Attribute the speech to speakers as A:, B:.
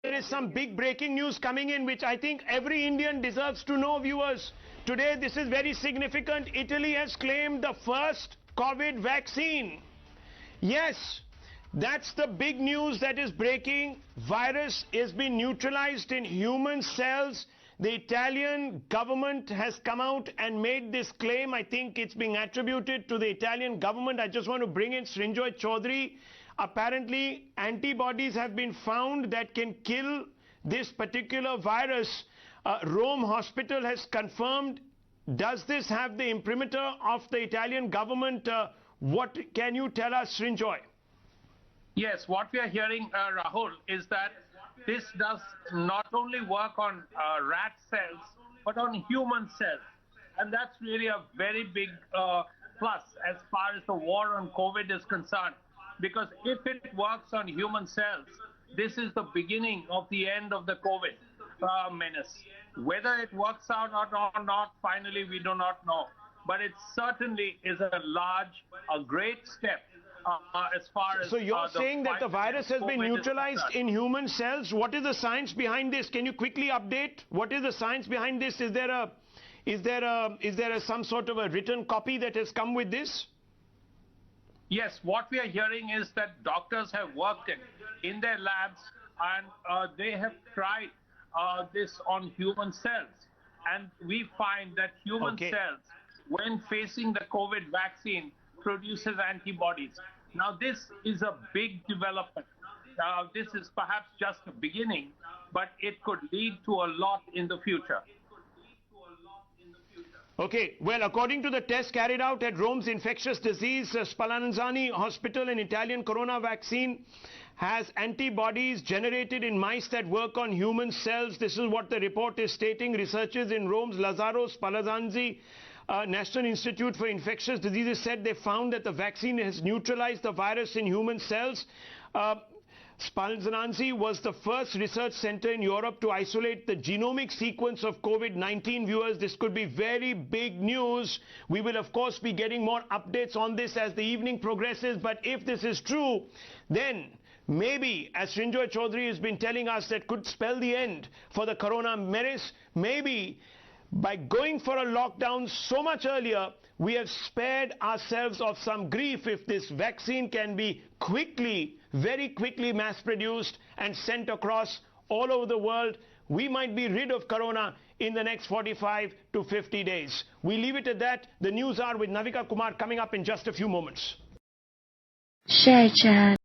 A: There is some big breaking news coming in, which I think every Indian deserves to know, viewers. Today, this is very significant. Italy has claimed the first COVID vaccine. Yes, that's the big news that is breaking. Virus has been neutralized in human cells. The Italian government has come out and made this claim. I think it's being attributed to the Italian government. I just want to bring in Srinjoy Chaudhary. Apparently, antibodies have been found that can kill this particular virus. Rome Hospital has confirmed. Does this have the imprimatur of the Italian government? What can you tell us, Srinjoy?
B: Yes, what we are hearing, Rahul, is that this does not only work on rat cells, but on human cells. And that's really a very big plus as far as the war on COVID is concerned. Because if it works on human cells, this is the beginning of the end of the COVID menace. Whether it works out or not, finally, we do not know. But it certainly is a great step as far as...
A: So you're saying that the virus has been neutralized in human cells. What is the science behind this? Can you quickly update? What is the science behind this? Is there some sort of a written copy that has come with this?
B: Yes, what we are hearing is that doctors have worked in their labs and they have tried this on human cells. And we find that human cells, when facing the COVID vaccine, produces antibodies. Now, this is a big development. This is perhaps just a beginning, but it could lead to a lot in the future.
A: Okay, well, according to the test carried out at Rome's infectious disease Spallanzani Hospital, an Italian corona vaccine has antibodies generated in mice that work on human cells. This is what the report is stating. Researchers in Rome's Lazzaro Spallanzani National Institute for Infectious Diseases said they found that the vaccine has neutralized the virus in human cells. Spallanzani was the first research center in Europe to isolate the genomic sequence of COVID-19. Viewers, this could be very big news. We will, of course, be getting more updates on this as the evening progresses. But if this is true, then maybe, as Srinjoy Chaudhary has been telling us, that could spell the end for the corona menace. Maybe by going for a lockdown so much earlier, we have spared ourselves of some grief. If this vaccine can be very quickly mass-produced and sent across all over the world, we might be rid of corona in the next 45 to 50 days. We leave it at that. The news hour with Navika Kumar coming up in just a few moments.
C: Share chat.